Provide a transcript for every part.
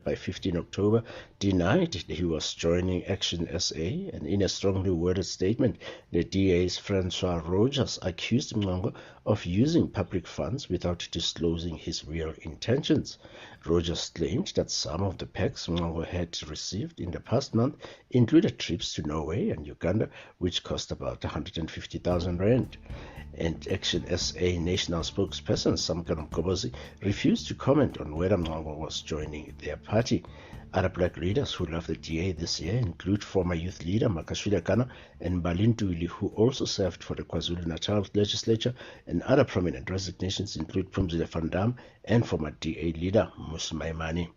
by 15 October, denied he was joining Action SA, and in a strongly worded statement, the DA's Francois Rogers accused Mnqangwa of using public funds without disclosing his real intentions. Rogers claimed that some of the packs Mnqangwa had received in the past month included trips to Norway and Uganda, which cost about 150,000 rand. And Action SA national spokesperson Samkelo Mgobozi refused to comment on whether Mnqangwa was joining their party. Other black leaders who left the DA this year include former youth leader Makashule Kana and Balintuli, who also served for the KwaZulu-Natal legislature, and other prominent resignations include Phumzile van Dam and former DA leader Mmusi Maimane.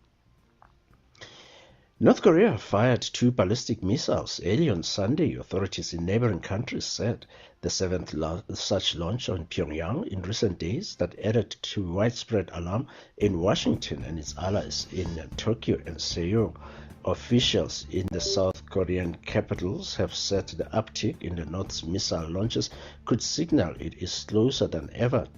North Korea fired 2 ballistic missiles early on Sunday, authorities in neighboring countries said, the 7th such launch on Pyongyang in recent days that added to widespread alarm in Washington and its allies in Tokyo and Seoul. Officials in the South Korean capitals have said the uptick in the North's missile launches could signal it is closer than ever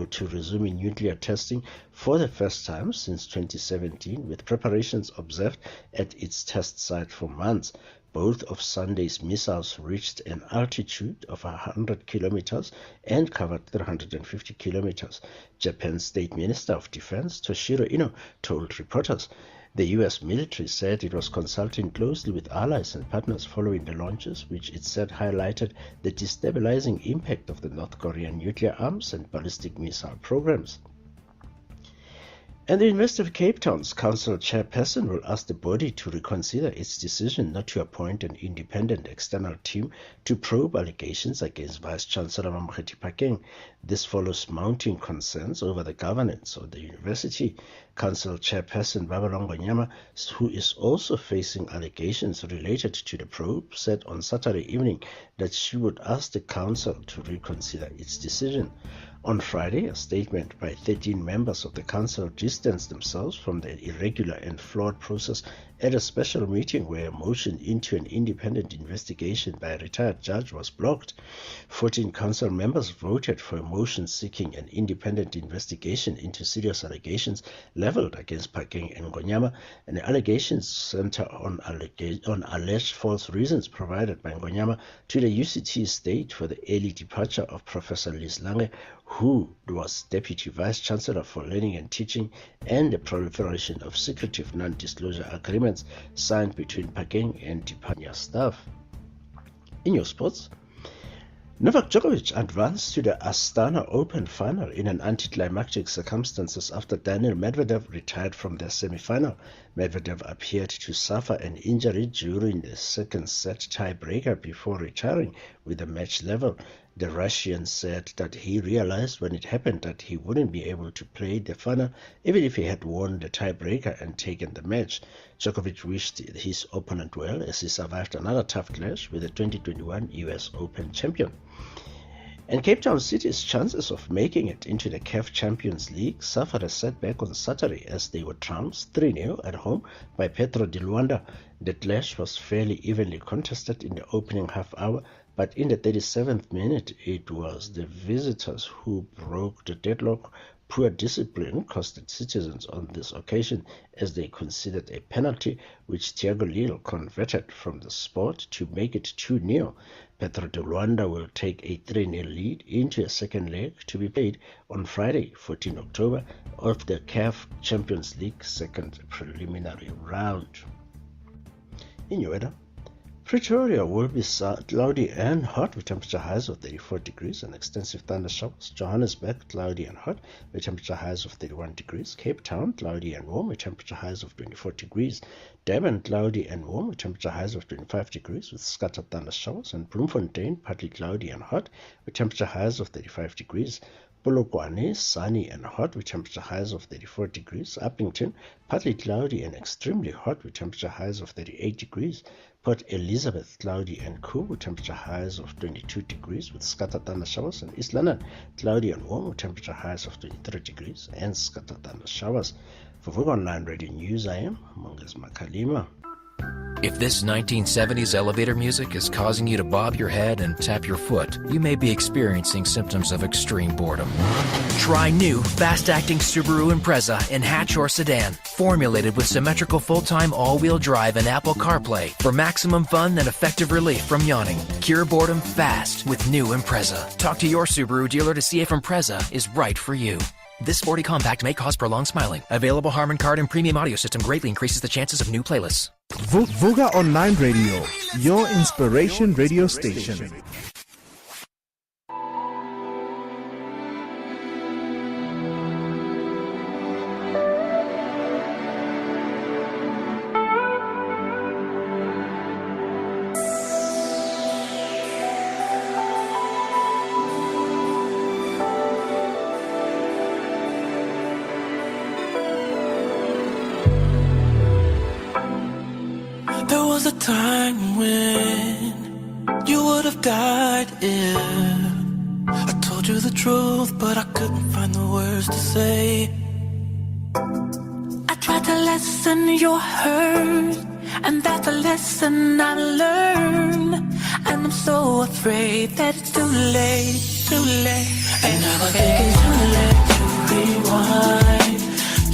to resuming nuclear testing for the first time since 2017, with preparations observed at its test site for months. Both of Sunday's missiles reached an altitude of 100 kilometers and covered 350 kilometers. Japan's State Minister of Defense, Toshiro Ino, told reporters. The U.S. military said it was consulting closely with allies and partners following the launches, which it said highlighted the destabilizing impact of the North Korean nuclear arms and ballistic missile programs. And the University of Cape Town's council chairperson will ask the body to reconsider its decision not to appoint an independent external team to probe allegations against Vice-Chancellor Mamokgethi Phakeng. This follows mounting concerns over the governance of the university. Council chairperson Babylon Ngonyama, who is also facing allegations related to the probe, said on Saturday evening that she would ask the council to reconsider its decision. On Friday, a statement by 13 members of the council distanced themselves from the irregular and flawed process at a special meeting where a motion into an independent investigation by a retired judge was blocked. 14 council members voted for a motion seeking an independent investigation into serious allegations leveled against Phakeng and Ngonyama, and the allegations center on alleged false reasons provided by Ngonyama to the UCT state for the early departure of Professor Liz Lange, who was Deputy Vice-Chancellor for Learning and Teaching, and the proliferation of secretive non-disclosure agreements signed between Phakeng and department staff. In your sports, Novak Djokovic advanced to the Astana Open final in an anticlimactic circumstances after Daniil Medvedev retired from their semi-final. Medvedev appeared to suffer an injury during the second set tiebreaker before retiring with the match level. The Russian said that he realized when it happened that he wouldn't be able to play the final even if he had won the tiebreaker and taken the match. Djokovic wished his opponent well as he survived another tough clash with the 2021 US Open champion. And Cape Town City's chances of making it into the CAF Champions League suffered a setback on Saturday as they were trounced 3-0 at home by Petro di Luanda. The clash was fairly evenly contested in the opening half hour, but in the 37th minute it was the visitors who broke the deadlock. Poor discipline costed citizens on this occasion as they considered a penalty which Thiago Lille converted from the spot to make it 2-0. Petro de Luanda will take a 3-0 lead into a second leg to be played on Friday, 14 October, of the CAF Champions League second preliminary round. In your weather, Pretoria will be cloudy and hot with temperature highs of 34 degrees and extensive thunder showers. Johannesburg, cloudy and hot with temperature highs of 31 degrees. Cape Town, cloudy and warm with temperature highs of 24 degrees. Durban, cloudy and warm with temperature highs of 25 degrees with scattered thunder showers. And Bloemfontein, partly cloudy and hot with temperature highs of 35 degrees. Polokwane, sunny and hot with temperature highs of 34 degrees. Upington, partly cloudy and extremely hot with temperature highs of 38 degrees. Port Elizabeth, cloudy and cool with temperature highs of 22 degrees with scattered thunder showers. And East London, cloudy and warm with temperature highs of 23 degrees and scattered thunder showers. For Vuka Online Radio News, I am Mongez Makalima. If this 1970s elevator music is causing you to bob your head and tap your foot, you may be experiencing symptoms of extreme boredom. Try new, fast-acting Subaru Impreza in hatch or sedan, formulated with symmetrical full-time all-wheel drive and Apple CarPlay for maximum fun and effective relief from yawning. Cure boredom fast with new Impreza. Talk to your Subaru dealer to see if Impreza is right for you. This sporty compact may cause prolonged smiling. Available Harman Kardon premium audio system greatly increases the chances of new playlists. Vuka Online Radio, your inspiration radio station. There was a time when you would have died if I told you the truth, but I couldn't find the words to say. I tried to lessen your hurt, and that's a lesson I learned. And I'm so afraid that it's too late, too late. And now I think it's too late to rewind,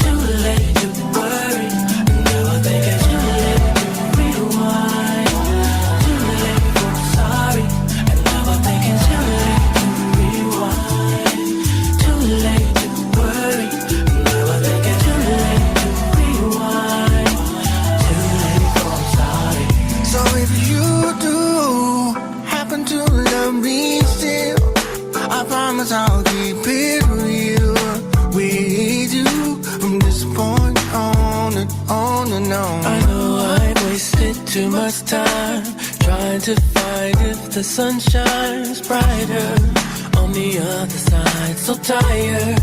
too late to worry. And now I think it's too late to rewind, too late for sorry. And now I think it's too late to rewind, too late to worry. And now I think it's too late to rewind, too late for sorry. So if you do happen to love me still, I promise I'll keep it real with you from this point on and on and on. I know I wasted too much time trying to find if the sun shines brighter on the other side. So tired,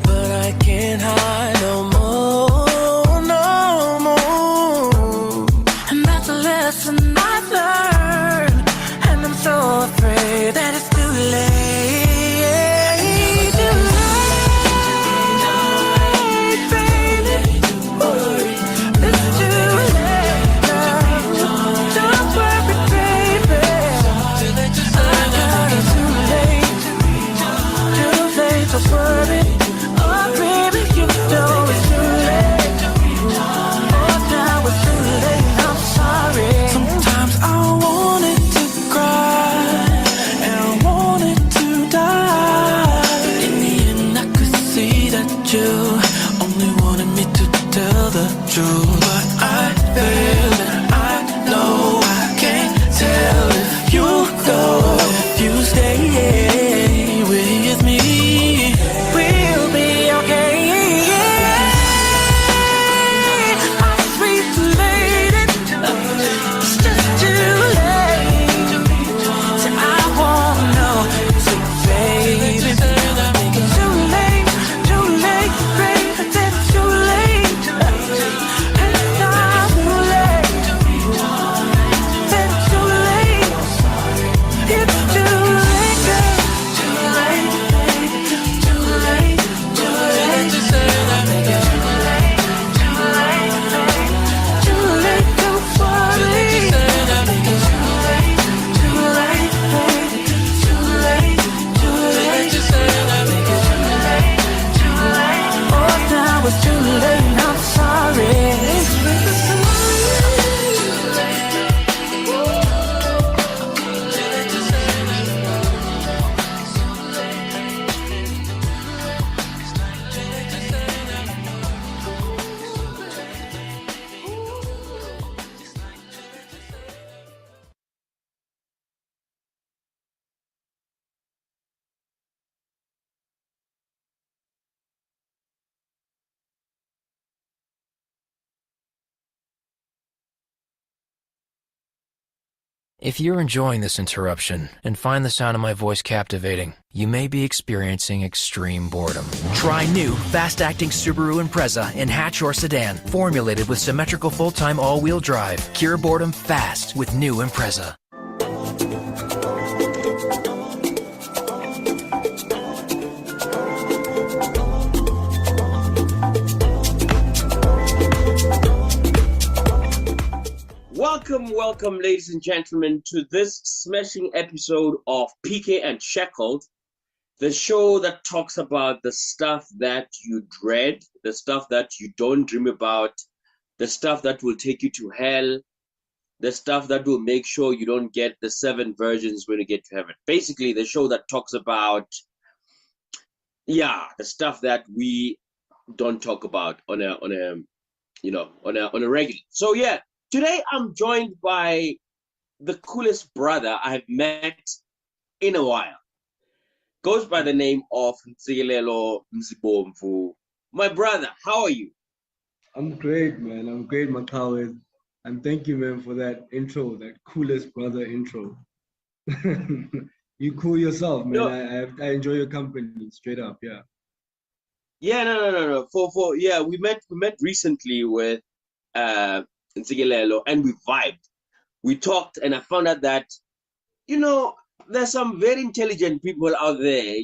but I can't hide no more, no more. And that's a lesson I've learned, and I'm so afraid that it's too late. But I feel and I know I can't tell if you go, if you stay with me, we'll be okay. My sweet lady, it's just too late. So I wanna know, so baby, it's too late, baby, it's too late. If you're enjoying this interruption and find the sound of my voice captivating, you may be experiencing extreme boredom. Try new, fast-acting Subaru Impreza in hatch or sedan, formulated with symmetrical full-time all-wheel drive. Cure boredom fast with new Impreza. Welcome, ladies and gentlemen, to this smashing episode of PK and Shackled, the show that talks about the stuff that you dread, the stuff that you don't dream about, the stuff that will take you to hell, the stuff that will make sure you don't get the 7 virgins when you get to heaven. Basically, the show that talks about, the stuff that we don't talk about on a regular. So today I'm joined by the coolest brother I've met in a while. Goes by the name of Ntsikelelo Mzibomvu. My brother, how are you? I'm great, man. I'm great, Makawed. And thank you, man, for that intro, that coolest brother intro. You cool yourself, man. I enjoy your company, straight up, yeah. Yeah, no. We met recently with Ntsikelelo and we vibed. We talked and I found out that, there's some very intelligent people out there,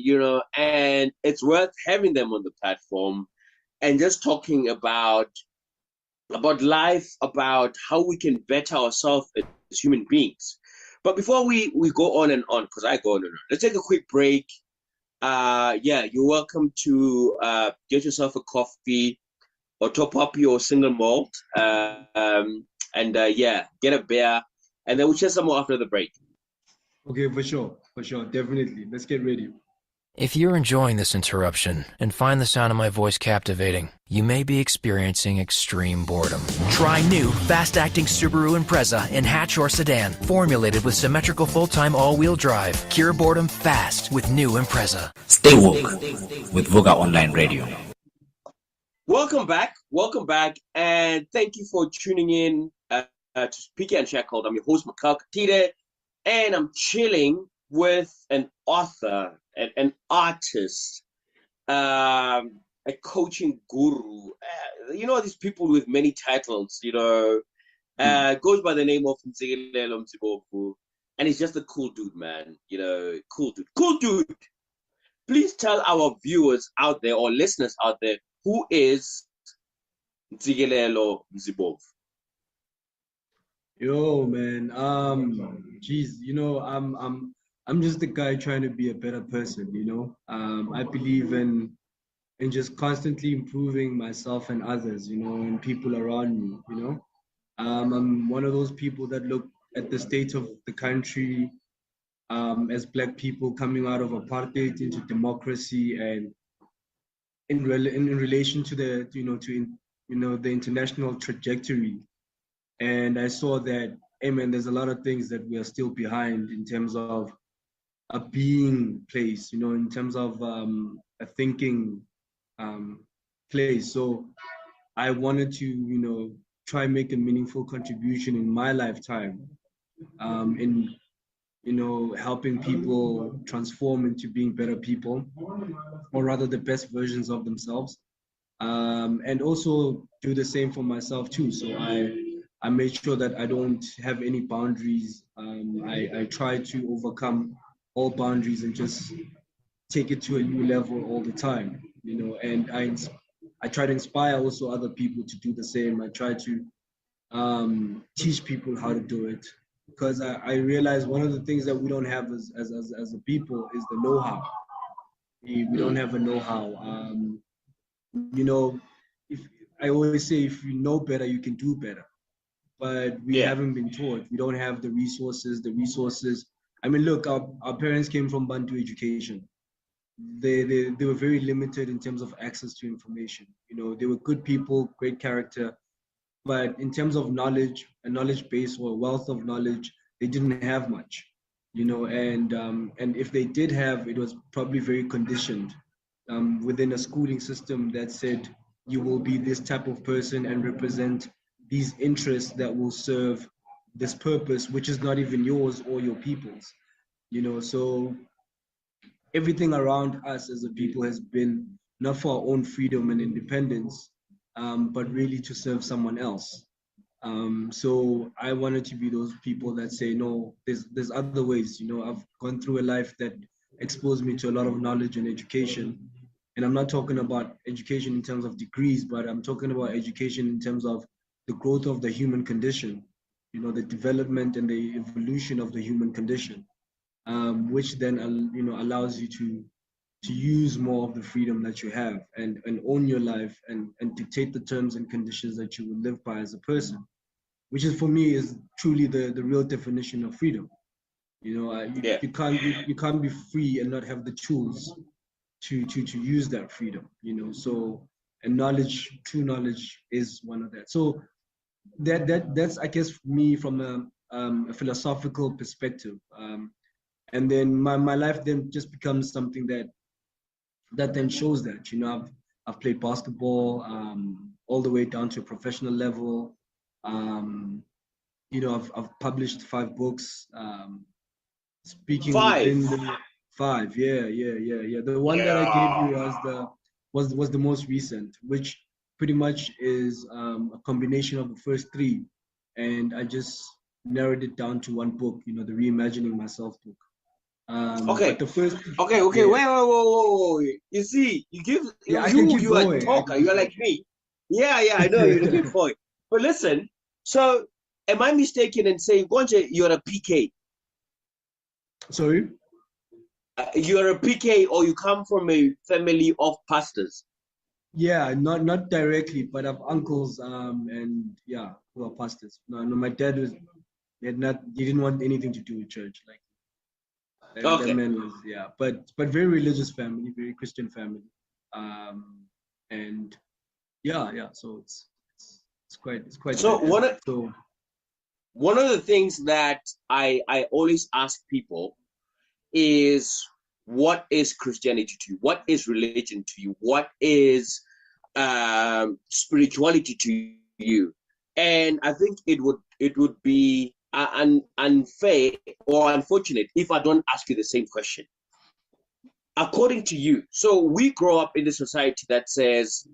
and it's worth having them on the platform and just talking about life, about how we can better ourselves as human beings. But before we go on and on, because I go on and on, let's take a quick break. You're welcome to get yourself a coffee or top up your single malt, and get a beer, and then we'll share some more after the break. Okay, for sure, definitely. Let's get ready. If you're enjoying this interruption and find the sound of my voice captivating, you may be experiencing extreme boredom. Try new, fast-acting Subaru Impreza in hatch or sedan, formulated with symmetrical full-time all-wheel drive. Cure boredom fast with new Impreza. Stay woke with Vuka Online Radio. Welcome back, and thank you for tuning in to PK and Shackled. I'm your host, Makau Katide, and I'm chilling with an author, an artist, a coaching guru. These people with many titles, goes by the name of Ntsikelelo Mzibomvu, and he's just a cool dude, man. Cool dude. Please tell our viewers out there or listeners out there, who is Ntsikelelo Mzibomvu? Yo, man. I'm just a guy trying to be a better person, I believe in just constantly improving myself and others, and people around me, I'm one of those people that look at the state of the country as Black people coming out of apartheid into democracy, and in relation to the the international trajectory. And I saw that, hey man, there's a lot of things that we are still behind in terms of a being place, in terms of a thinking place. So I wanted to, try and make a meaningful contribution in my lifetime, in helping people transform into being better people, or rather the best versions of themselves, and also do the same for myself too. So I made sure that I don't have any boundaries. I try to overcome all boundaries and just take it to a new level all the time, and I try to inspire also other people to do the same. I try to teach people how to do it, because I realize one of the things that we don't have as a people is the know-how. We don't have a know-how. If I always say, if you know better, you can do better. But we haven't been taught. We don't have the resources. I mean, look, our parents came from Bantu education. They were very limited in terms of access to information. They were good people, great character, but in terms of knowledge, a knowledge base or a wealth of knowledge, they didn't have much. And if they did have, it was probably very conditioned within a schooling system that said you will be this type of person and represent these interests that will serve this purpose, which is not even yours or your people's. So everything around us as a people has been not for our own freedom and independence, but really to serve someone else. So I wanted to be those people that say, no, there's other ways. I've gone through a life that exposed me to a lot of knowledge and education. And I'm not talking about education in terms of degrees, but I'm talking about education in terms of the growth of the human condition. you know, the development and the evolution of the human condition, which then, you know, allows you to use more of the freedom that you have and own your life and dictate the terms and conditions that you will live by as a person, which is for me is truly the real definition of freedom. You know, Yeah. you can't be free and not have the tools to use that freedom. You know, so and knowledge, true knowledge, is one of that. So that's I guess me from a philosophical perspective. And then my life then just becomes something that then shows that, you know, I've played basketball all the way down to a professional level. You know, I've published 5 books. Speaking 5. within the 5, yeah. The one that I gave Yeah. you was the most recent, which pretty much is a combination of the first 3, and I just narrowed it down to one book. You know, the Reimagining Myself book. But Okay. the first, Okay. yeah, Wait. You see, yeah, I can keep you are a going. talker. You are like me. Yeah. I know you're looking for it. But listen, so am I mistaken in saying, Gonje, you're a PK? Sorry. You're a PK, or you come from a family of pastors? Yeah, not directly, but I've uncles and yeah, who are pastors. No, my dad he didn't want anything to do with church. Like that Okay. man was, yeah, but very religious family, very Christian family. And yeah, so it's quite So that. And so one of the things that I always ask people is, what is Christianity to you? What is religion to you? What is spirituality to you? And I think it would be unfair or unfortunate if I don't ask you the same question. According to you, so we grow up in a society that says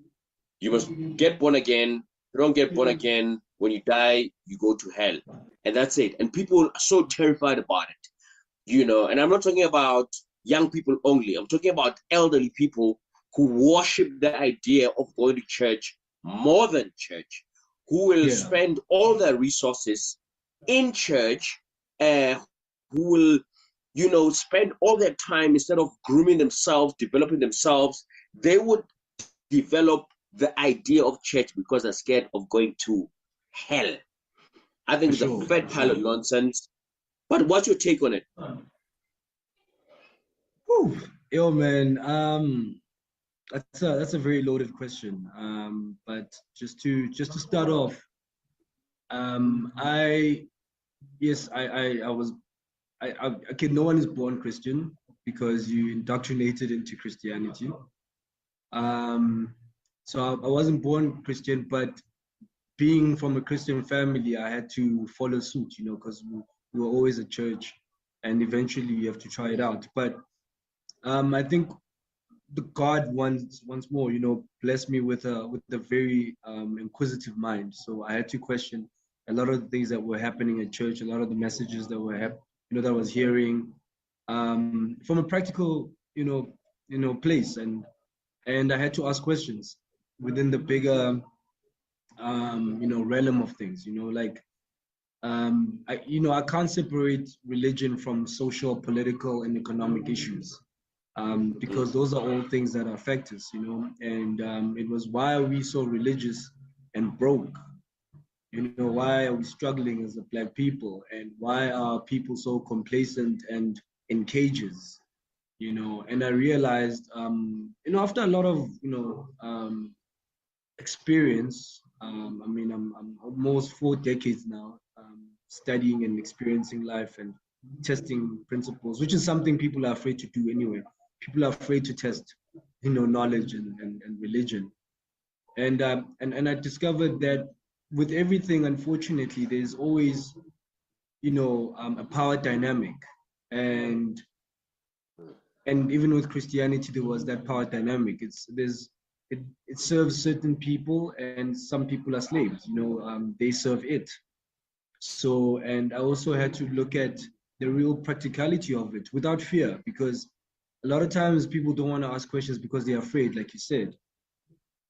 you must get born again. You don't get born again, when you die, you go to hell, and that's it. And people are so terrified about it, you know. And I'm not talking about young people only. I'm talking about elderly people who worship the idea of going to church more than church, who will spend all their resources in church, who will, you know, spend all their time, instead of grooming themselves, developing themselves, they would develop the idea of church because they're scared of going to hell. I think it's a fat pile of nonsense. But what's your take on it? Yo, man, that's a very loaded question. But just to start off, okay, no one is born Christian because you indoctrinated into Christianity. So I wasn't born Christian, but being from a Christian family, I had to follow suit, you know, because we were always at church, and eventually you have to try it out. But I think the God once more, you know, blessed me with a very inquisitive mind. So I had to question a lot of the things that were happening at church, a lot of the messages that that I was hearing, from a practical, you know, place, and I had to ask questions within the bigger, you know, realm of things. You know, like I can't separate religion from social, political, and economic issues. Because those are all things that affect us, you know. And it was, why are we so religious and broke? You know, why are we struggling as a Black people? And why are people so complacent and in cages? You know, and I realized, you know, after a lot of, you know, experience, I mean, I'm almost 4 decades now, studying and experiencing life and testing principles, which is something people are afraid to do anyway. People are afraid to test, you know, knowledge and religion. And I discovered that with everything, unfortunately, there's always, you know, a power dynamic. And even with Christianity, there was that power dynamic. It serves certain people, and some people are slaves, you know, they serve it. So, and I also had to look at the real practicality of it without fear, because a lot of times people don't want to ask questions because they're afraid, like you said.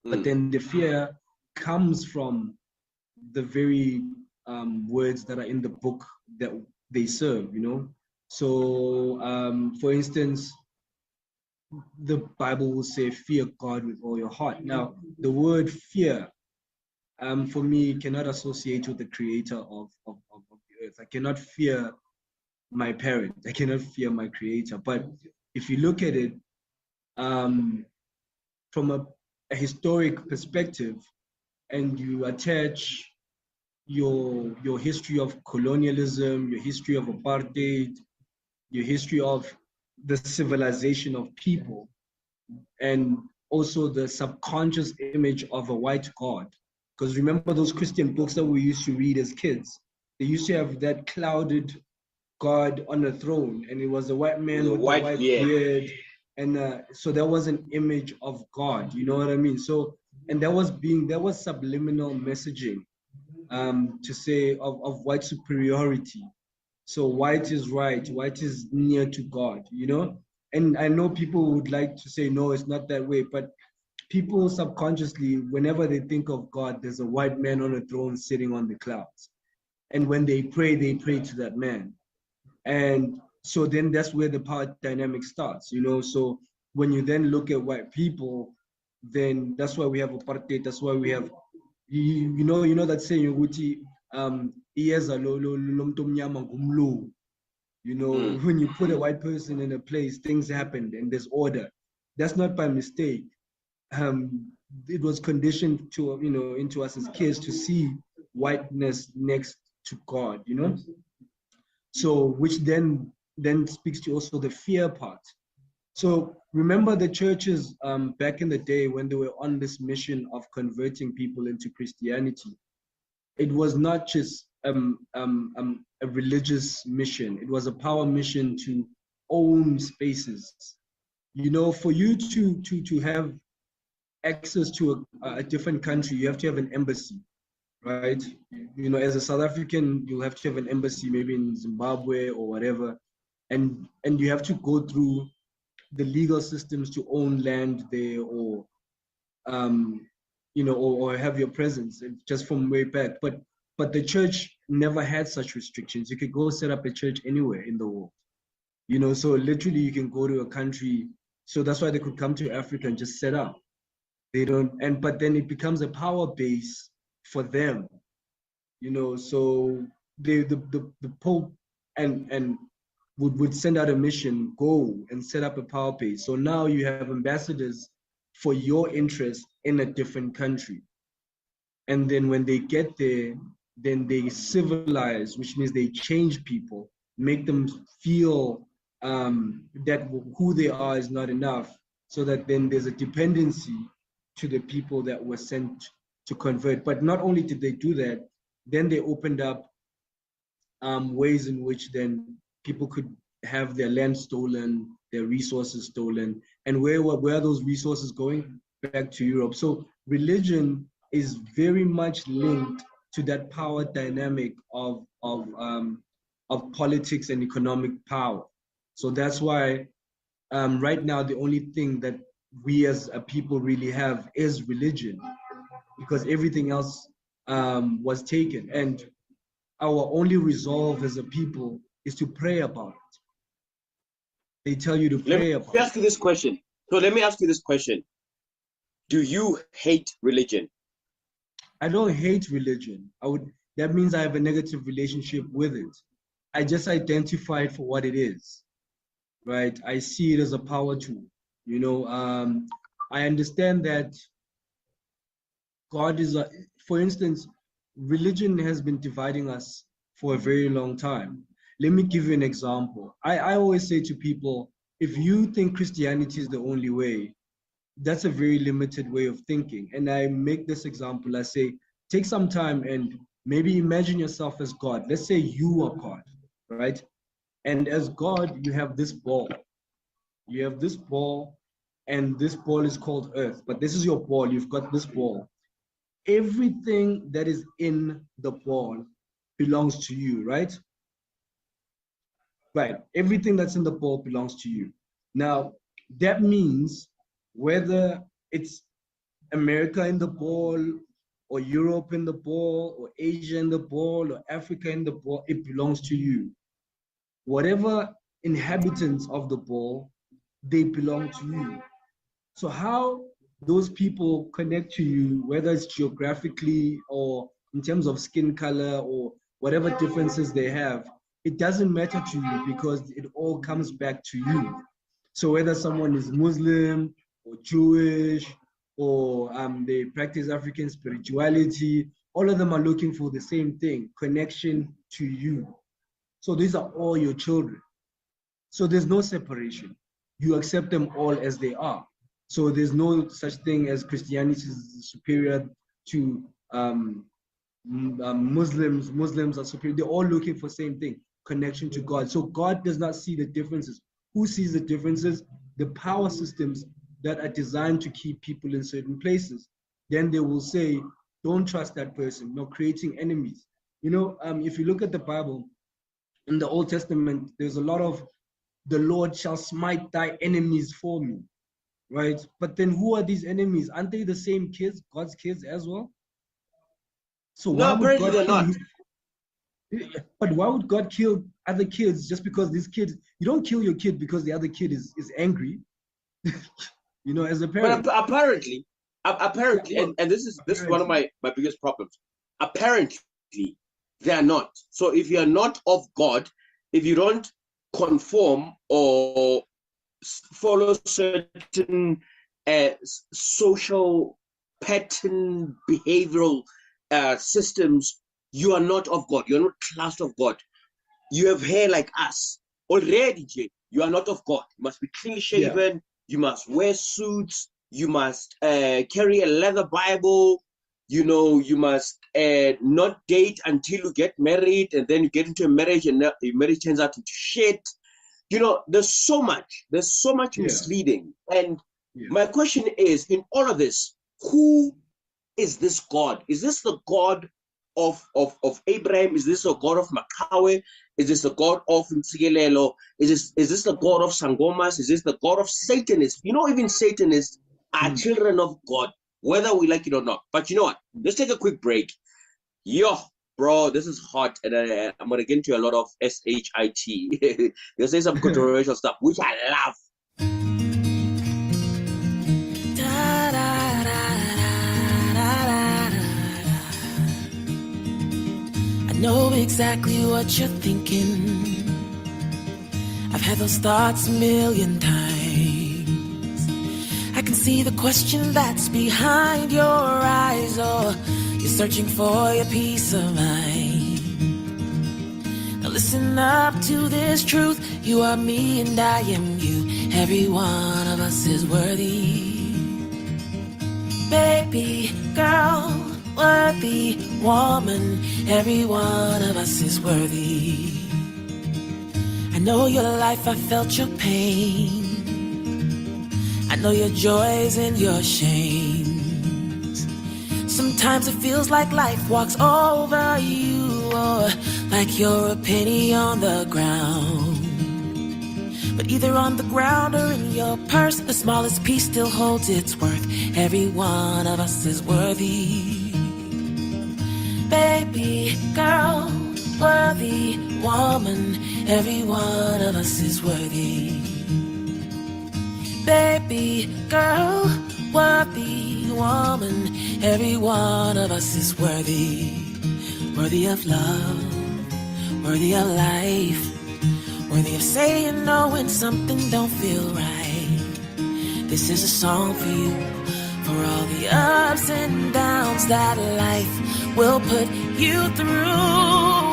But then the fear comes from the very words that are in the book that they serve, you know. So, for instance, the Bible will say, fear God with all your heart. Now, the word fear, for me, cannot associate with the creator of the earth. I cannot fear my parent. I cannot fear my creator. But if you look at it from a historic perspective, and you attach your history of colonialism, your history of apartheid, your history of the civilization of people, and also the subconscious image of a white god. Because remember those Christian books that we used to read as kids? They used to have that clouded God on a throne, and it was a white man with a white beard. And so that was an image of God, you know what I mean? So, and that was subliminal messaging to say of white superiority. So white is right, white is near to God, you know? And I know people would like to say, no, it's not that way, but people subconsciously, whenever they think of God, there's a white man on a throne sitting on the clouds. And when they pray to that man. And so then that's where the power dynamic starts, you know? So when you then look at white people, then that's why we have apartheid, that's why we have, you know that saying, you know, when you put a white person in a place, things happen and there's order. That's not by mistake. It was conditioned to, you know, into us as kids to see whiteness next to God, you know? So, which then speaks to also the fear part. So remember the churches back in the day when they were on this mission of converting people into Christianity. It was not just a religious mission. It was a power mission to own spaces. You know, for you to have access to a different country, you have to have an embassy, right? You know, as a South African, you'll have to have an embassy maybe in Zimbabwe or whatever. And you have to go through the legal systems to own land there, or you know, or have your presence just from way back. But the church never had such restrictions. You could go set up a church anywhere in the world, you know. So literally, you can go to a country. So that's why they could come to Africa and just set up. They don't, but then it becomes a power base for them, you know. So the Pope and would send out a mission, go and set up a power base. So now you have ambassadors for your interest in a different country. And then when they get there, then they civilize, which means they change people, make them feel that who they are is not enough, so that then there's a dependency to the people that were sent to convert. But not only did they do that, then they opened up ways in which then people could have their land stolen, their resources stolen. And where are those resources going? Back to Europe. So religion is very much linked to that power dynamic of politics and economic power. So that's why right now the only thing that we as a people really have is religion, because everything else was taken. And our only resolve as a people is to pray about it. They tell you to pray about it. Let me ask you this question. So let me ask you this question. Do you hate religion? I don't hate religion. That means I have a negative relationship with it. I just identify it for what it is, right? I see it as a power tool. You know, I understand that God is for instance, religion has been dividing us for a very long time. Let me give you an example. I always say to people, if you think Christianity is the only way, that's a very limited way of thinking. And I make this example. I say, take some time and maybe imagine yourself as God. Let's say you are God, right? And as God, you have this ball. You have this ball, and this ball is called Earth. But this is your ball. You've got this ball. Everything that is in the ball belongs to you, right? Right. Everything that's in the ball belongs to you. Now, that means whether it's America in the ball, or Europe in the ball, or Asia in the ball, or Africa in the ball, it belongs to you. Whatever inhabitants of the ball, they belong to you. So how those people connect to you, whether it's geographically or in terms of skin color or whatever differences they have, it doesn't matter to you because it all comes back to you. So whether someone is Muslim or Jewish or they practice African spirituality, all of them are looking for the same thing, connection to you. So these are all your children. So there's no separation. You accept them all as they are. So there's no such thing as Christianity is superior to Muslims. Muslims are superior. They're all looking for the same thing, connection to God. So God does not see the differences. Who sees the differences? The power systems that are designed to keep people in certain places. Then they will say, don't trust that person, creating enemies. If you look at the Bible, in the Old Testament, there's a lot of the Lord shall smite thy enemies for me, right? But then who are these enemies? Aren't they the same kids, God's kids as well? So no, apparently they're not. But why would God kill other kids just because these kids? You don't kill your kid because the other kid is angry. As a parent. But apparently, and this is one of my biggest problems. Apparently, they are not. So if you are not of God, if you don't conform or follow certain social pattern behavioral systems, you are not of God. You're not classed of God. You have hair like us. Already, Jay, you are not of God. You must be clean shaven. Yeah. You must wear suits. You must carry a leather Bible. You must not date until you get married, and then you get into a marriage, and the marriage turns out into shit. There's so much misleading. And my question is, in all of this, who is this God? Is this the God of Abraham? Is this the God of Makawe? Is this the God of Ntsikelelo? Is this the God of Sangomas? Is this the God of Satanists? Even Satanists are children of God, whether we like it or not. But you know what? Let's take a quick break. Yo, bro, this is hot, and I'm going to get into a lot of SHIT. They'll say some controversial stuff, which I love. I know exactly what you're thinking. I've had those thoughts a million times. I can see the question that's behind your eyes. Oh, you're searching for your peace of mind. Now listen up to this truth. You are me and I am you. Every one of us is worthy. Baby, girl, worthy woman. Every one of us is worthy. I know your life, I felt your pain. I know your joys and your shames. Sometimes it feels like life walks over you, or like you're a penny on the ground. But either on the ground or in your purse, the smallest piece still holds its worth. Every one of us is worthy. Baby, girl, worthy woman. Every one of us is worthy. Baby, girl, worthy woman. Every one of us is worthy. Worthy of love, worthy of life, worthy of saying no when something don't feel right. This is a song for you, for all the ups and downs that life will put you through.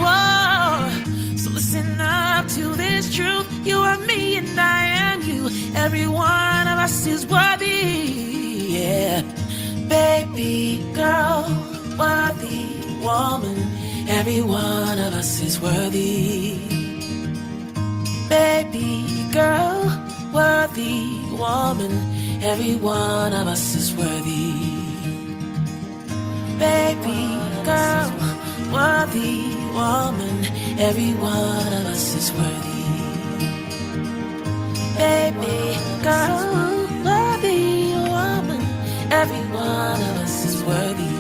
Oh, so listen up to this truth. You are me and I am you. Every one of us is worthy. Yeah, baby, girl, worthy woman. Every one of us is worthy. Baby, girl, worthy woman. Every one of us is worthy. Baby, girl, worthy woman. Every one of us is worthy. Baby, girl, worthy woman. Every one of us is worthy.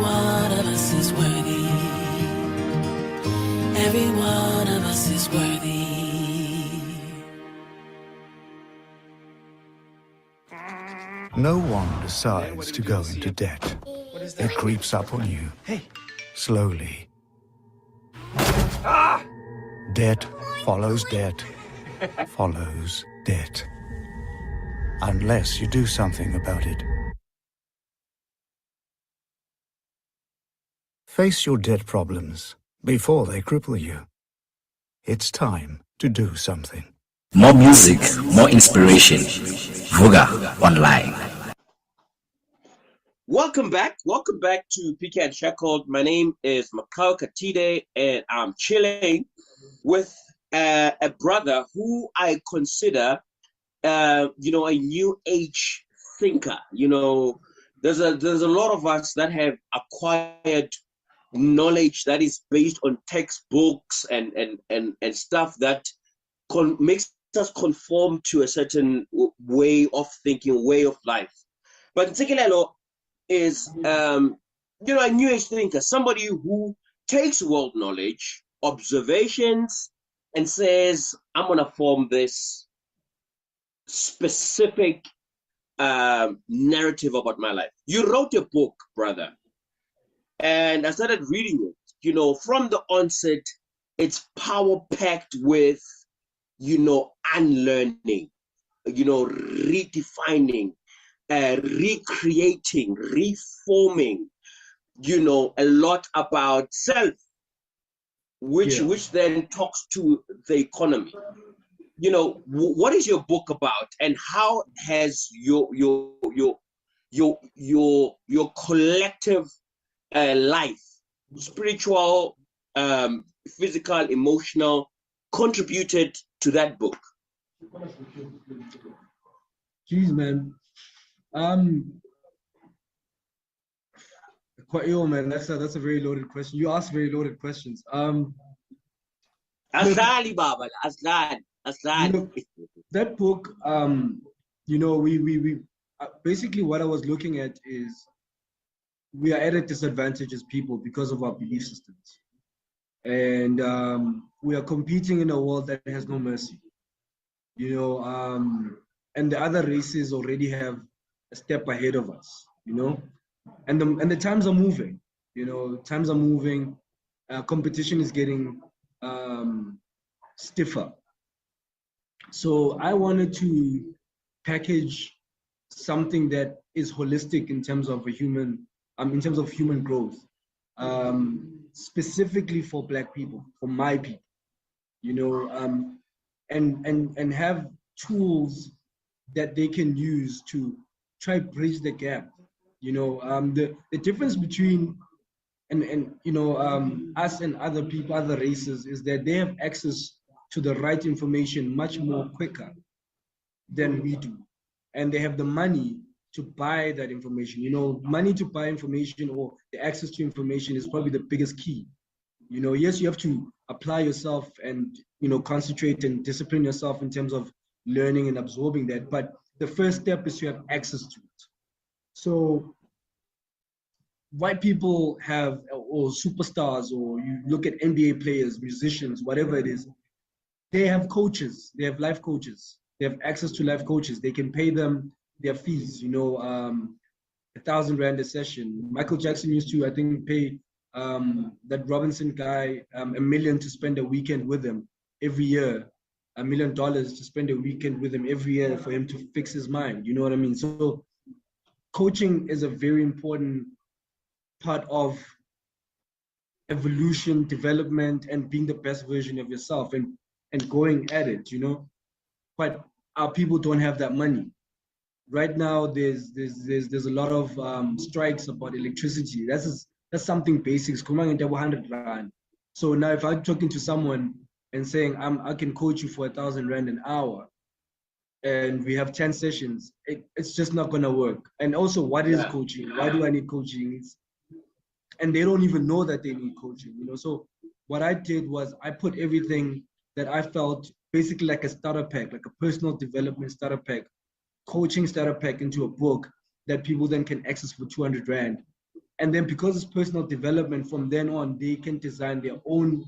one of us is worthy. Every one of us is worthy. No one decides to go into debt. It creeps up on you, slowly. Debt follows debt, follows debt. Unless you do something about it. Face your debt problems before they cripple you. It's time to do something. More music, more inspiration. Vuka Online. Welcome back to PK Unshackled. My name is Makau Katide, and I'm chilling with a brother who I consider, a new age thinker. There's a lot of us that have acquired knowledge that is based on textbooks and stuff that makes us conform to a certain way of thinking, way of life. But Ntsikelelo is a new age thinker, somebody who takes world knowledge, observations, and says, I'm gonna form this specific narrative about my life. You wrote a book, brother, and I started reading it. From the onset, it's power packed with unlearning, redefining, recreating, reforming, a lot about self, which then talks to the economy. What is your book about, and how has your collective life, spiritual, physical, emotional, contributed to that book? Jeez, man. Quite ill, man. That's a very loaded question. You ask very loaded questions. Aslan, Baba, Aslan. That book, we basically what I was looking at is we are at a disadvantage as people because of our belief systems, and we are competing in a world that has no mercy. And the other races already have a step ahead of us. And the times are moving. Times are moving. Competition is getting stiffer. So I wanted to package something that is holistic in terms of human growth, specifically for Black people, for my people, and have tools that they can use to try bridge the gap. The difference between us and other people, other races, is that they have access to the right information much more quicker than we do, and they have the money to buy that information. Money to buy information, or the access to information, is probably the biggest key. Yes, you have to apply yourself and concentrate and discipline yourself in terms of learning and absorbing that, but the first step is to have access to it. So white people have, or superstars, or you look at NBA players, musicians, whatever it is, they have coaches, they have life coaches, they have access to life coaches. They can pay them their fees, 1,000 rand a session. Michael Jackson used to, I think, pay that Robinson guy $1 million to spend a weekend with him every year. $1 million to spend a weekend with him every year for him to fix his mind. You know what I mean? So coaching is a very important part of evolution, development, and being the best version of yourself and going at it, But our people don't have that money. Right now, there's a lot of strikes about electricity. That's something basic. It's 100 rand. So now, if I'm talking to someone and saying I can coach you for 1,000 rand an hour, and we have 10 sessions, it's just not gonna work. And also, what is coaching? Why do I need coaching? And they don't even know that they need coaching. So what I did was I put everything that I felt, basically like a starter pack, like a personal development starter pack, coaching starter pack, into a book that people then can access for 200 rand. And then because it's personal development, from then on, they can design their own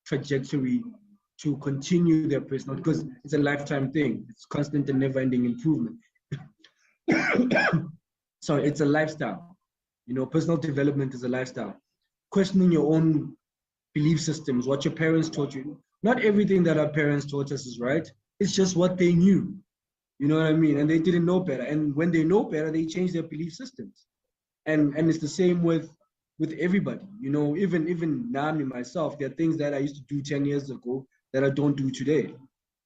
trajectory to continue their personal, because it's a lifetime thing. It's constant and never-ending improvement. So it's a lifestyle. You know, personal development is a lifestyle. Questioning your own belief systems, what your parents taught you. Not everything that our parents taught us is right. It's just what they knew. You know what I mean? And they didn't know better. And when they know better, they change their belief systems. And it's the same with everybody. You know, even Nami, myself, there are things that I used to do 10 years ago that I don't do today.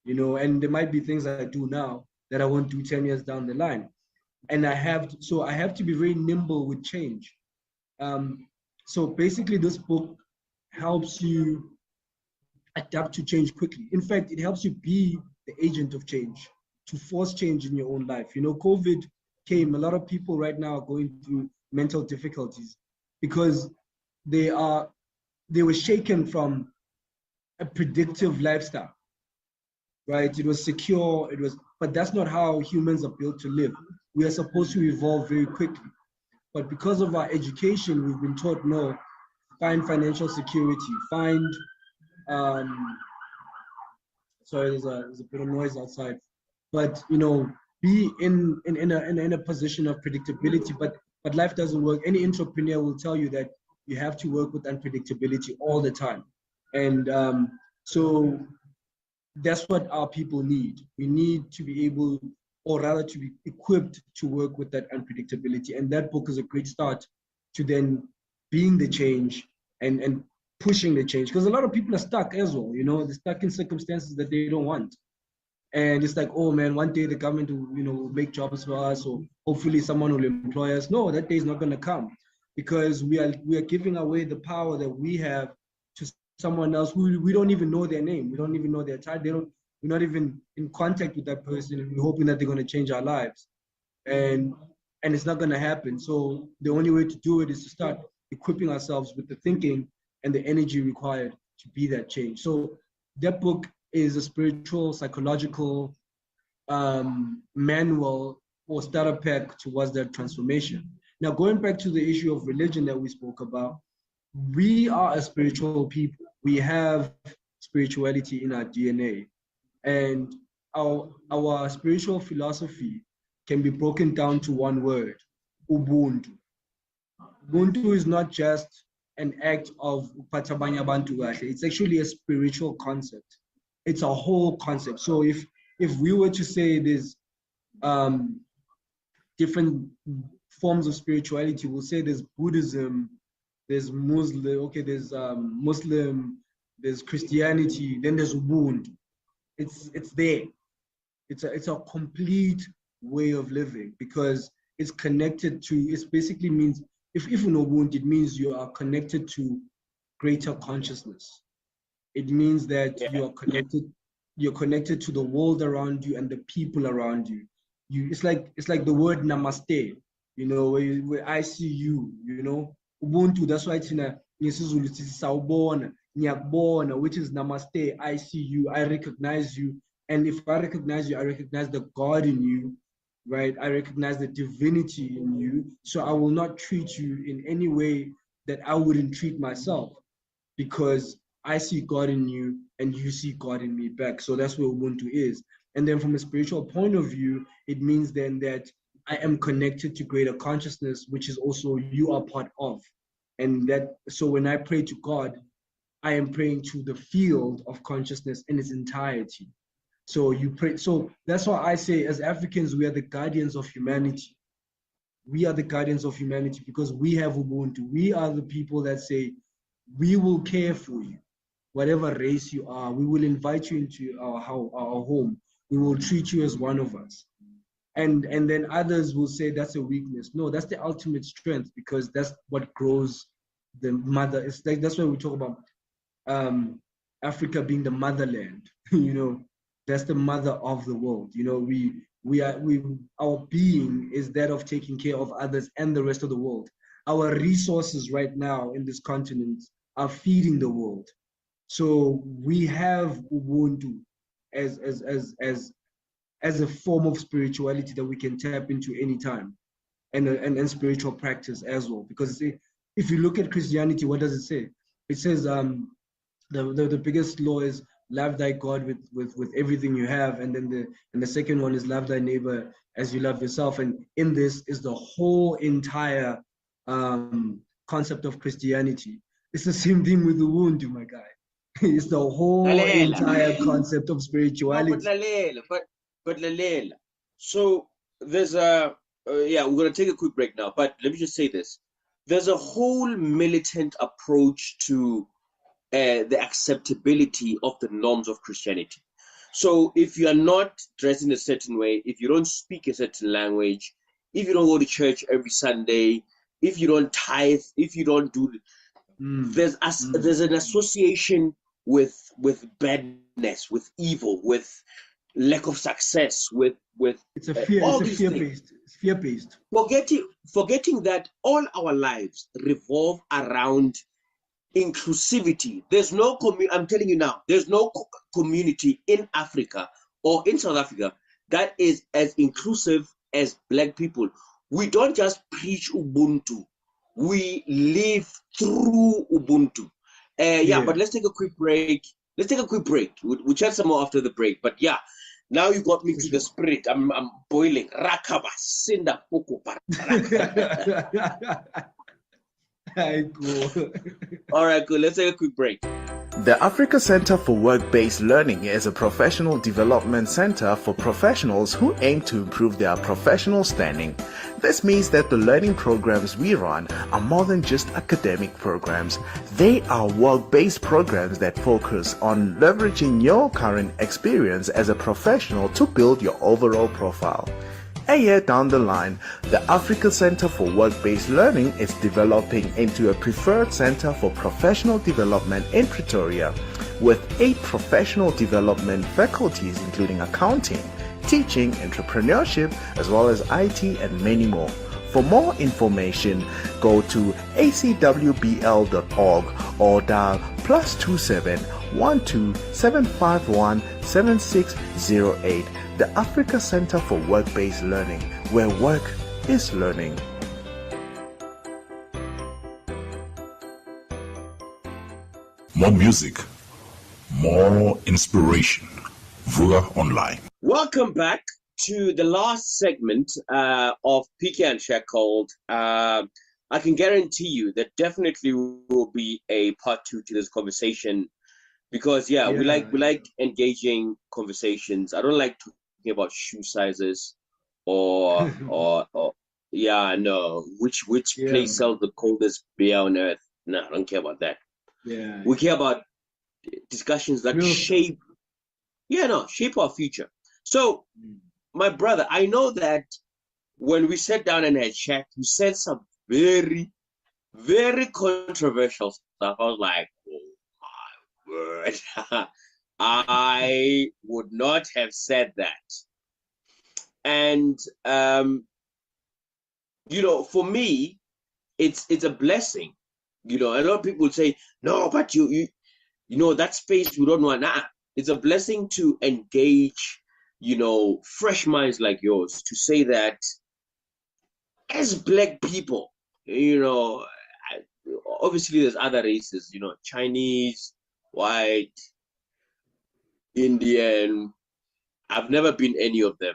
You know, and there might be things I do now that I won't do 10 years down the line. And I have to be very nimble with change. So basically, this book helps you adapt to change quickly. In fact, it helps you be the agent of change, to force change in your own life. You know, COVID came, a lot of people right now are going through mental difficulties because they were shaken from a predictive lifestyle, right? It was secure, but that's not how humans are built to live. We are supposed to evolve very quickly. But because of our education, we've been taught, no, find financial security, find, sorry, there's a bit of noise outside, but, you know, be in a position of predictability, but life doesn't work. Any entrepreneur will tell you that you have to work with unpredictability all the time. And so that's what our people need. We need to be able, or rather to be equipped to work with that unpredictability. And that book is a great start to then being the change and pushing the change. Because a lot of people are stuck as well, you know, they're stuck in circumstances that they don't want. And it's like, oh man, one day the government will, you know, make jobs for us, or hopefully someone will employ us. No, that day is not going to come, because we are giving away the power that we have to someone else who we don't even know their name. We don't even know their title. We're not even in contact with that person, and we're hoping that they're going to change our lives. And it's not going to happen. So the only way to do it is to start equipping ourselves with the thinking and the energy required to be that change. So that book is a spiritual, psychological manual or starter pack towards that transformation. Now, going back to the issue of religion that we spoke about, we are a spiritual people. We have spirituality in our DNA. And our spiritual philosophy can be broken down to one word, Ubuntu. Ubuntu is not just an act of Patabanya Bantu. It's actually a spiritual concept. It's a whole concept. So if we were to say there's different forms of spirituality, we'll say there's Buddhism, there's Muslim, okay, there's Muslim, there's Christianity, then there's Ubuntu. It's there. It's a complete way of living, because it's connected to, it basically means, if you know Ubuntu, it means you are connected to greater consciousness. It means that you're connected to the world around you and the people around you. It's like the word namaste, you know, where I see you, you know. Ubuntu, that's why it's in a Nisizulu, sawubona, ngiyakubona, which is namaste, I see you, I recognize you. And if I recognize you, I recognize the God in you, right? I recognize the divinity in you. So I will not treat you in any way that I wouldn't treat myself, because I see God in you and you see God in me back. So that's where Ubuntu is. And then from a spiritual point of view, it means then that I am connected to greater consciousness, which is also you are part of. And that, so when I pray to God, I am praying to the field of consciousness in its entirety. So you pray. So that's why I say, as Africans, we are the guardians of humanity. We are the guardians of humanity because we have Ubuntu. We are the people that say, we will care for you, whatever race you are. We will invite you into our home. We will treat you as one of us. And then others will say that's a weakness. No, that's the ultimate strength, because that's what grows the mother. It's like, that's why we talk about Africa being the motherland. You know, that's the mother of the world. You know, our being is that of taking care of others and the rest of the world. Our resources right now in this continent are feeding the world. So we have Ubuntu as a form of spirituality that we can tap into anytime, and spiritual practice as well, because if you look at Christianity, what does it say? It says the biggest law is love thy God with everything you have, and then the second one is love thy neighbor as you love yourself. And in this is the whole entire concept of Christianity. It's the same thing with the wound, my guy. It's the whole entire concept of spirituality. No, but Lalela. So there's a yeah, we're gonna take a quick break now. But let me just say this: there's a whole militant approach to the acceptability of the norms of Christianity. So if you are not dressed in a certain way, if you don't speak a certain language, if you don't go to church every Sunday, if you don't tithe, if you don't do, there's an association with badness, with evil, with lack of success, with it's a fear. It's a fear-based. It's fear-based. Forgetting that all our lives revolve around inclusivity. There's no I'm telling you now, there's no community in Africa or in South Africa that is as inclusive as Black people. We don't just preach Ubuntu, we live through Ubuntu. Yeah, but let's take a quick break. We'll chat some more after the break. But yeah, now you got me to the spirit. I'm boiling. Rakaba sinda poko. Cool. All right, good. Let's take a quick break. The Africa Center for Work-Based Learning is a professional development center for professionals who aim to improve their professional standing. This means that the learning programs we run are more than just academic programs. They are work-based programs that focus on leveraging your current experience as a professional to build your overall profile. A year down the line, the Africa Center for Work-Based Learning is developing into a preferred center for professional development in Pretoria, with 8 professional development faculties including accounting, teaching, entrepreneurship, as well as IT and many more. For more information, go to acwbl.org or dial +27 12 751 7608. The Africa Center for Work-Based Learning, where work is learning. More music, more inspiration. Vuka Online. Welcome back to the last segment of PK Unshackled. I can guarantee you that definitely will be a part 2 to this conversation because we like engaging conversations. I don't like talking about shoe sizes or which place sells the coldest beer on earth. No, I don't care about that. Yeah, we care about discussions that shape our future. So my brother, I know that when we sat down and had chat, you said some very, very controversial stuff. I was like, oh my word. I would not have said that. And for me, it's a blessing. A lot of people say, no, but you that space we don't want. Nah, it's a blessing to engage, fresh minds like yours, to say that as Black people, obviously there's other races, Chinese, white, Indian. I've never been any of them.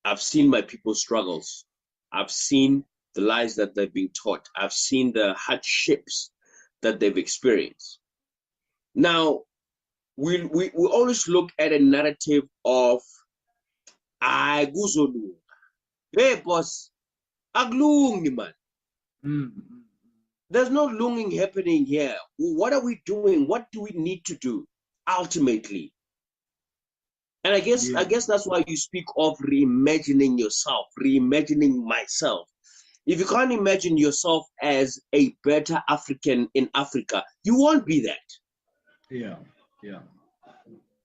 I've seen my people's struggles. I've seen the lies that they've been taught. I've seen the hardships that they've experienced. Now, we always look at a narrative of hey boss, aglungi man. There's no longing happening here. What are we doing? What do we need to do ultimately? And I guess that's why you speak of reimagining yourself, reimagining myself. If you can't imagine yourself as a better African in Africa, you won't be that. Yeah.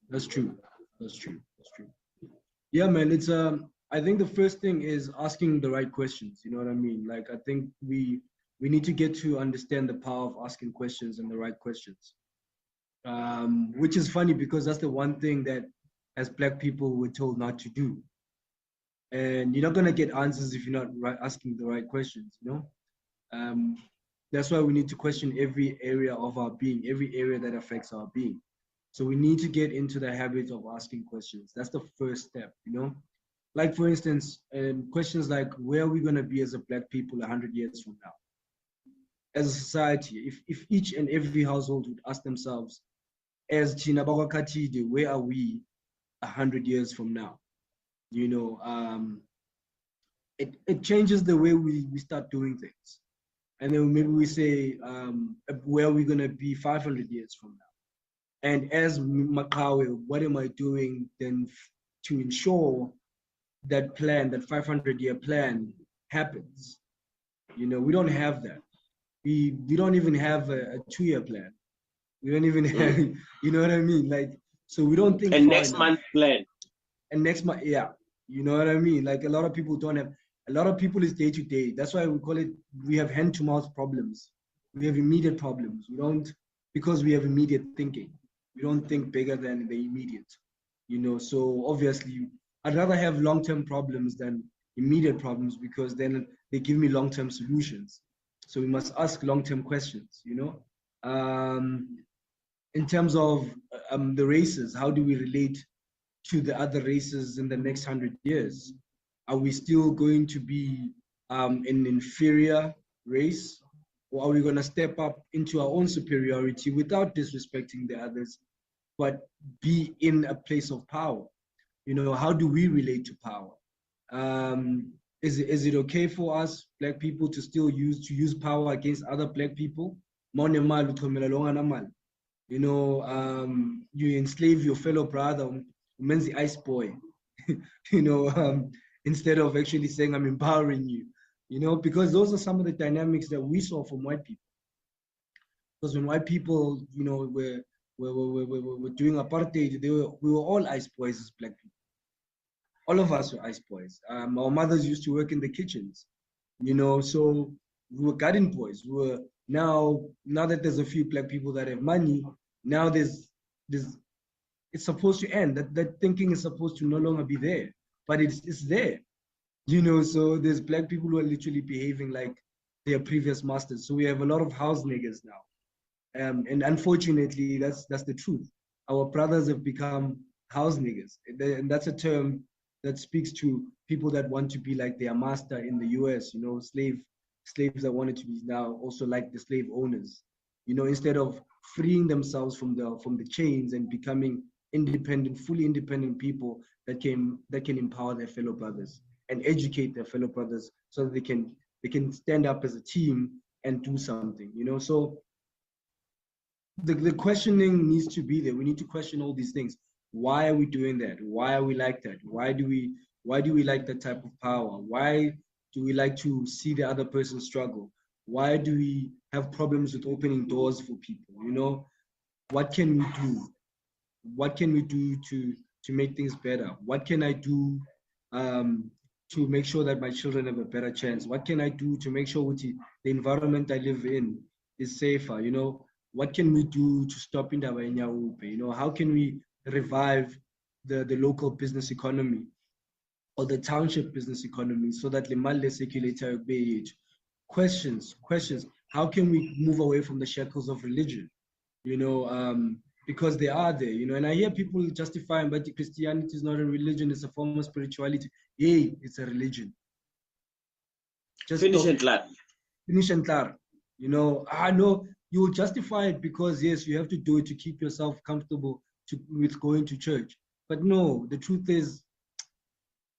That's true. Yeah, man, it's I think the first thing is asking the right questions. You know what I mean? Like, I think we need to get to understand the power of asking questions and the right questions. Which is funny because that's the one thing that as Black people we're told not to do. And you're not gonna get answers if you're not asking the right questions, That's why we need to question every area of our being, every area that affects our being. So we need to get into the habit of asking questions. That's the first step, you know? Like, for instance, questions like, where are we going to be as a Black people 100 years from now? As a society, if each and every household would ask themselves, as China Katide, where are we 100 years from now? You know, it changes the way we start doing things. And then maybe we say, where are we going to be 500 years from now? And as Makawe, what am I doing then to ensure that plan, that 500-year plan happens? You know, we don't have that. We don't even have a 2-year plan. We don't even have, you know what I mean? Like, so we don't think. And next month plan. And next month, yeah. You know what I mean? Like, a lot of people don't have, a lot of people is day to day. That's why we call it, we have hand to mouth problems. We have immediate problems. We don't, because we have immediate thinking. We don't think bigger than the immediate, you know? So obviously, I'd rather have long-term problems than immediate problems, because then they give me long-term solutions. So we must ask long-term questions, you know? In terms of the races, how do we relate to the other races in the next 100 years? Are we still going to be an inferior race? Or are we going to step up into our own superiority without disrespecting the others, but be in a place of power? You know, how do we relate to power? Is it okay for us, Black people, to still use power against other Black people? You know, you enslave your fellow brother, men's the ice boy, you know, instead of actually saying, I'm empowering you, you know, because those are some of the dynamics that we saw from white people. Because when white people, you know, were doing apartheid, we were all ice boys as Black people. All of us were ice boys. Our mothers used to work in the kitchens, you know, so we were garden boys. We were now that there's a few Black people that have money, now it's supposed to end. That thinking is supposed to no longer be there, but it's there, you know. So there's Black people who are literally behaving like their previous masters. So we have a lot of house niggas now, and unfortunately, that's the truth. Our brothers have become house niggas, and that's a term that speaks to people that want to be like their master in the US. You know, slaves that wanted to be now also like the slave owners. You know, instead of freeing themselves from the chains and becoming independent, fully independent people that can empower their fellow brothers and educate their fellow brothers so that they can stand up as a team and do something, you know. So the questioning needs to be there. We need to question all these things. Why are we doing that? Why are we like that? Why do we like that type of power? Why do we like to see the other person struggle? Why do we have problems with opening doors for people? You know, what can we do? What can we do to make things better? What can I do to make sure that my children have a better chance? What can I do to make sure the environment I live in is safer? You know, what can we do to stop indaba yenyaube? You know, how can we revive the local business economy or the township business economy so that the mali circulator be questions. How can we move away from the shackles of religion? You know, because they are there, you know, and I hear people justifying, but Christianity is not a religion, it's a form of spirituality. Hey, it's a religion. Just finish and clar. Finish and clar. You know, I know you will justify it because, yes, you have to do it to keep yourself comfortable with going to church. But no, the truth is,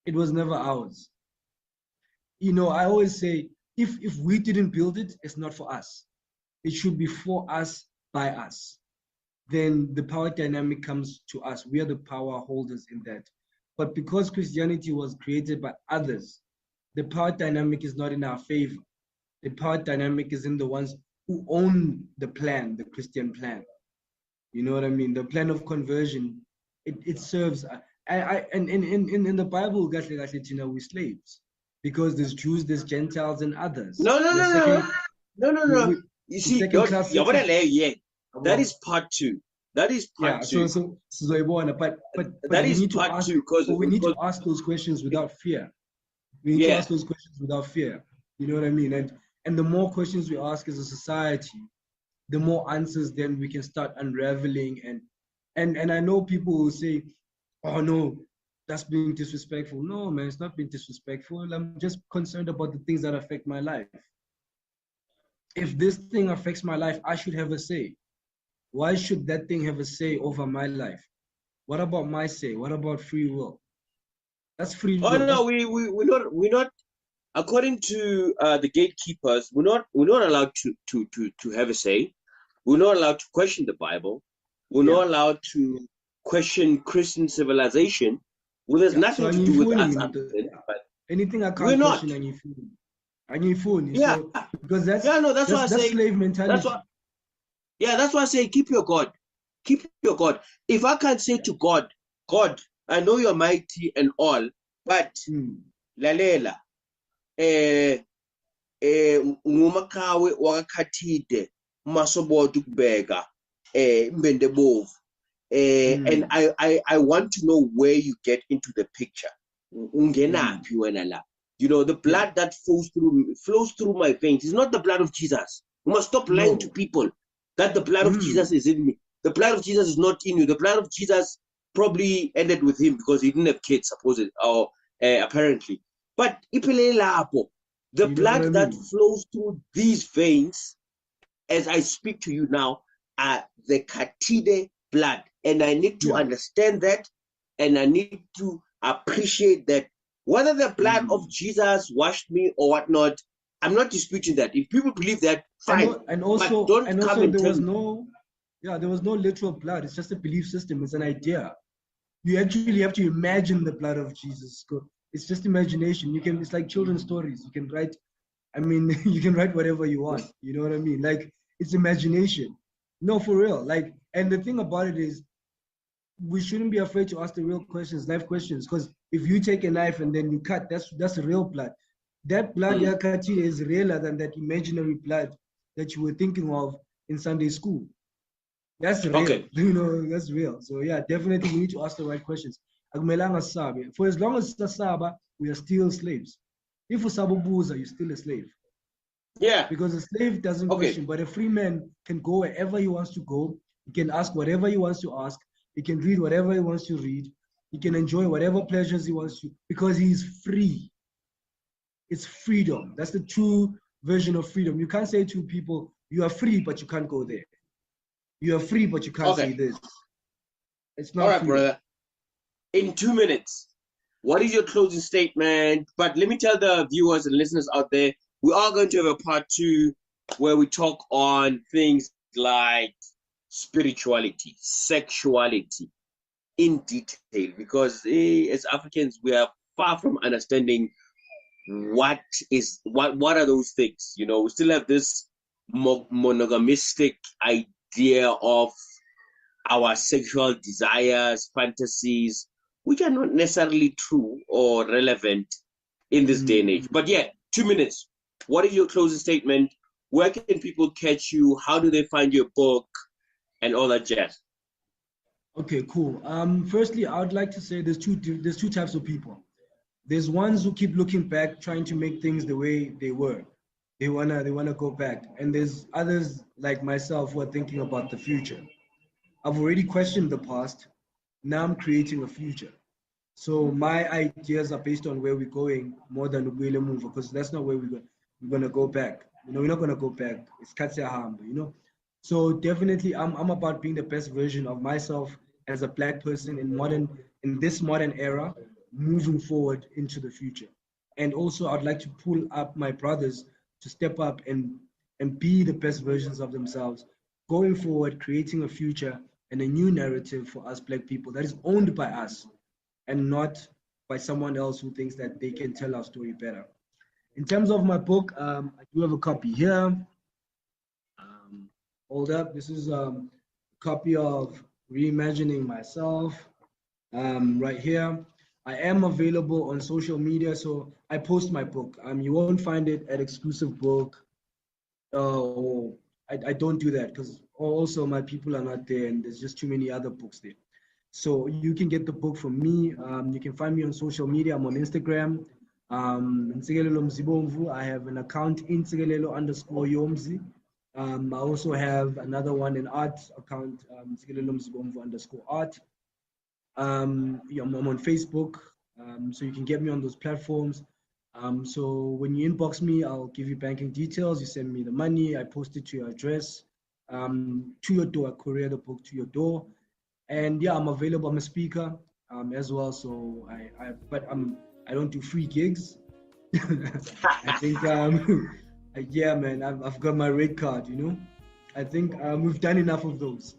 it was never ours. You know, I always say, if we didn't build it, it's not for us. It should be for us, by us. Then the power dynamic comes to us. We are the power holders in that. But because Christianity was created by others, the power dynamic is not in our favor. The power dynamic is in the ones who own the plan, the Christian plan. You know what I mean? The plan of conversion, it serves. And in the Bible, we're slaves. Because there's Jews, there's Gentiles, and others. No. You see, that is part two. That is part two. So but that is part two, because we need to ask those questions without fear. We need to ask those questions without fear. You know what I mean? And the more questions we ask as a society, the more answers then we can start unraveling. And I know people will say, oh no, that's being disrespectful. No, man, it's not being disrespectful. I'm just concerned about the things that affect my life. If this thing affects my life, I should have a say. Why should that thing have a say over my life? What about my say? What about free will? That's free Oh will. no, we're not. According to the gatekeepers, we're not allowed to have a say. We're not allowed to question the Bible. We're not allowed to question Christian civilization. Well, there's nothing to do with us. Anything I We're can't not. question, I need phone. Yeah. So, because that's that's why I say slave mentality. That's why I say keep your God. Keep your God. If I can't say to God, God, I know you're mighty and all, but lalela, ngumakawe wakakhathide masoboda ukubeka mbende bovu. And I want to know where you get into the picture. Ungenaphi wena la? You know, the blood that flows through my veins is not the blood of Jesus. You must stop lying to people that the blood of Jesus is in me. The blood of Jesus is not in you. The blood of Jesus probably ended with him because he didn't have kids, supposedly, or apparently. But the blood that flows through these veins, as I speak to you now, are the Katide blood. And I need to understand that, and I need to appreciate that. Whether the blood of Jesus washed me or whatnot, I'm not disputing that. If people believe that, fine. And also, but don't come and there was me. there was no literal blood. It's just a belief system. It's an idea. You actually have to imagine the blood of Jesus. It's just imagination. It's like children's stories. You can write, you can write whatever you want. You know what I mean? Like, it's imagination. No, for real. Like, and the thing about it is, we shouldn't be afraid to ask the real questions, life questions. Because if you take a knife and then you cut, that's a real blood. That blood is realer than that imaginary blood that you were thinking of in Sunday school. That's real. Okay. You know, that's real. So yeah, definitely we need to ask the right questions. For as long as Saba, we are still slaves. If Usabubuza, you're still a slave. Yeah. Because a slave doesn't question, but a free man can go wherever he wants to go. He can ask whatever he wants to ask. He can read whatever he wants to read. He can enjoy whatever pleasures he wants to, because he's free. It's freedom. That's the true version of freedom. You can't say to people, you are free, but you can't go there. You are free, but you can't say this. It's not. All right, brother. In 2 minutes, what is your closing statement? But let me tell the viewers and listeners out there, we are going to have a part 2 where we talk on things like spirituality, sexuality in detail, because as Africans, we are far from understanding what are those things. You know, we still have this monogamistic idea of our sexual desires, fantasies, which are not necessarily true or relevant in this day and age. But yeah, 2 minutes. What is your closing statement? Where can people catch you? How do they find your book and all that jazz? Okay, cool. Firstly, I would like to say there's two types of people. There's ones who keep looking back, trying to make things the way they were. They wanna go back. And there's others like myself who are thinking about the future. I've already questioned the past. Now I'm creating a future. So my ideas are based on where we're going more than where we move, because that's not where we're gonna go back. You know, we're not gonna go back. It's Katsiahamba, you know. So definitely I'm about being the best version of myself as a Black person in this modern era, moving forward into the future. And also I'd like to pull up my brothers to step up and be the best versions of themselves, going forward, creating a future and a new narrative for us Black people that is owned by us and not by someone else who thinks that they can tell our story better. In terms of my book, I do have a copy here. Hold up, this is a copy of Reimagining Myself right here. I am available on social media, so I post my book. You won't find it at Exclusive Book. I don't do that because also my people are not there and there's just too many other books there. So you can get the book from me. You can find me on social media. I'm on Instagram. Ntsikelelo Mzibomvu, I have an account in Ntsikelelo_Yomzi. I also have another one, an art account, Ntsikelelo Mzibomvu_art. Yeah, I'm on Facebook, so you can get me on those platforms. So when you inbox me, I'll give you banking details. You send me the money, I post it to your address, to your door. I courier the book to your door. And yeah, I'm available. I'm a speaker as well. So I don't do free gigs. I think yeah, man, I've got my red card. I think we've done enough of those.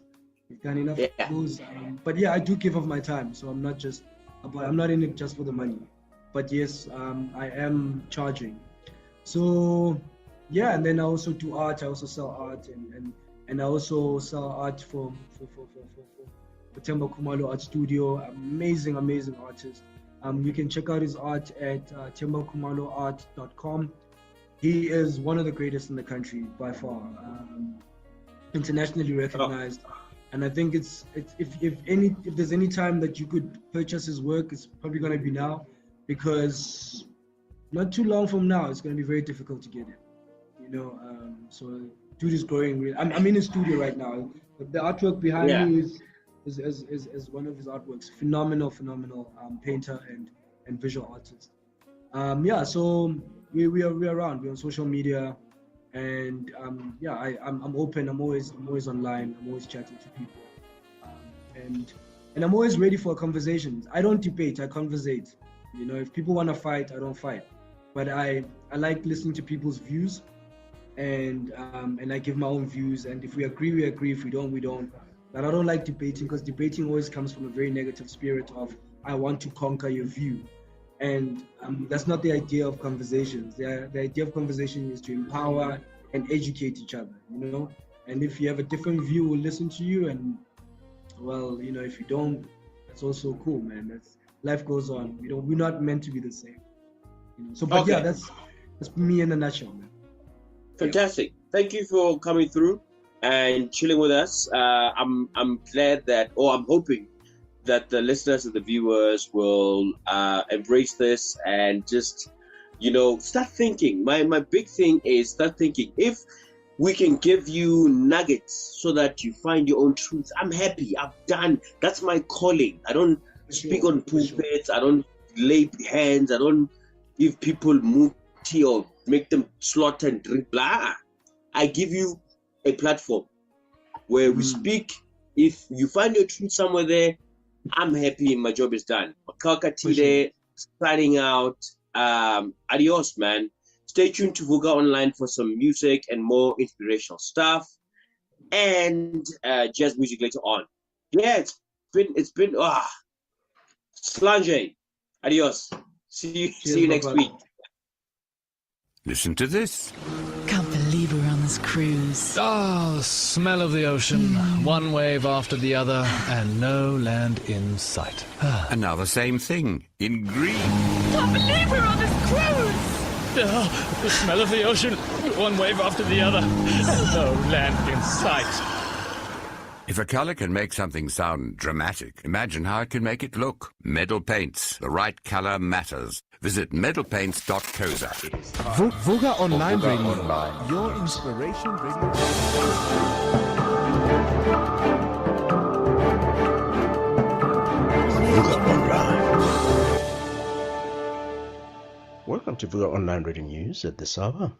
We've done enough of those. But yeah, I do give of my time, so I'm not in it just for the money. But yes, I am charging. So yeah, and then I also do art. I also sell art, and I also sell art for Temba Kumalo Art Studio. Amazing artist. You can check out his art at tembakumaloart.com. He is one of the greatest in the country by far, internationally recognized. And I think if there's any time that you could purchase his work, it's probably going to be now, because not too long from now it's going to be very difficult to get it. So dude is growing. I'm in his studio right now. The artwork behind me is one of his artworks. Phenomenal painter and visual artist. So we are around. We're on social media, and I'm open. I'm always online. I'm always chatting to people, and I'm always ready for conversations. I don't debate. I conversate. If people want to fight, I don't fight, but I like listening to people's views, and I give my own views. And if we agree, we agree. If we don't, we don't. But I don't like debating, because debating always comes from a very negative spirit of, I want to conquer your view. And that's not the idea of conversations. The idea of conversation is to empower and educate each other, And if you have a different view, we'll listen to you. And well, if you don't, that's also cool, man. Life goes on. We're not meant to be the same. So, but yeah, that's me in a nutshell, man. Fantastic. Thank you for coming through and chilling with us. I'm glad I'm hoping that the listeners and the viewers will embrace this and just, start thinking. My big thing is start thinking. If we can give you nuggets so that you find your own truth, I'm happy. That's my calling. I don't speak on pulpits. I don't lay hands. I don't give people muti or make them slaughter and drink. Blah. I give you a platform where we speak. If you find your truth somewhere there, I'm happy. My job is done. Makaka Tide, signing out. Adios, man. Stay tuned to Vuka Online for some music and more inspirational stuff, and jazz music later on. Yeah, it's been Slange. Adios. See you next week. Listen to this. Can't believe we're on this cruise. Oh, the smell of the ocean. One wave after the other, and no land in sight. And now the same thing, in green. Can't believe we're on this cruise. Oh, the smell of the ocean. One wave after the other, no land in sight. If a color can make something sound dramatic, imagine how it can make it look. Metal Paints. The right color matters. Visit metalpaints.coza. Vuka Online Radio. Your inspiration radio. Vuka Online. Welcome to Vuka Online Radio News at this hour.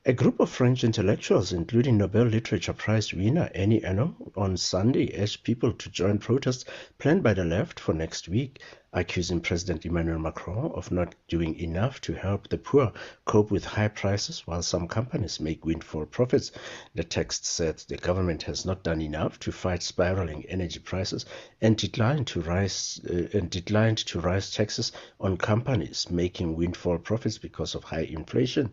A group of French intellectuals, including Nobel Literature Prize winner Annie Ernaux, on Sunday urged people to join protests planned by the left for next week, accusing President Emmanuel Macron of not doing enough to help the poor cope with high prices while some companies make windfall profits. The text said the government has not done enough to fight spiraling energy prices and declined to rise taxes on companies making windfall profits because of high inflation.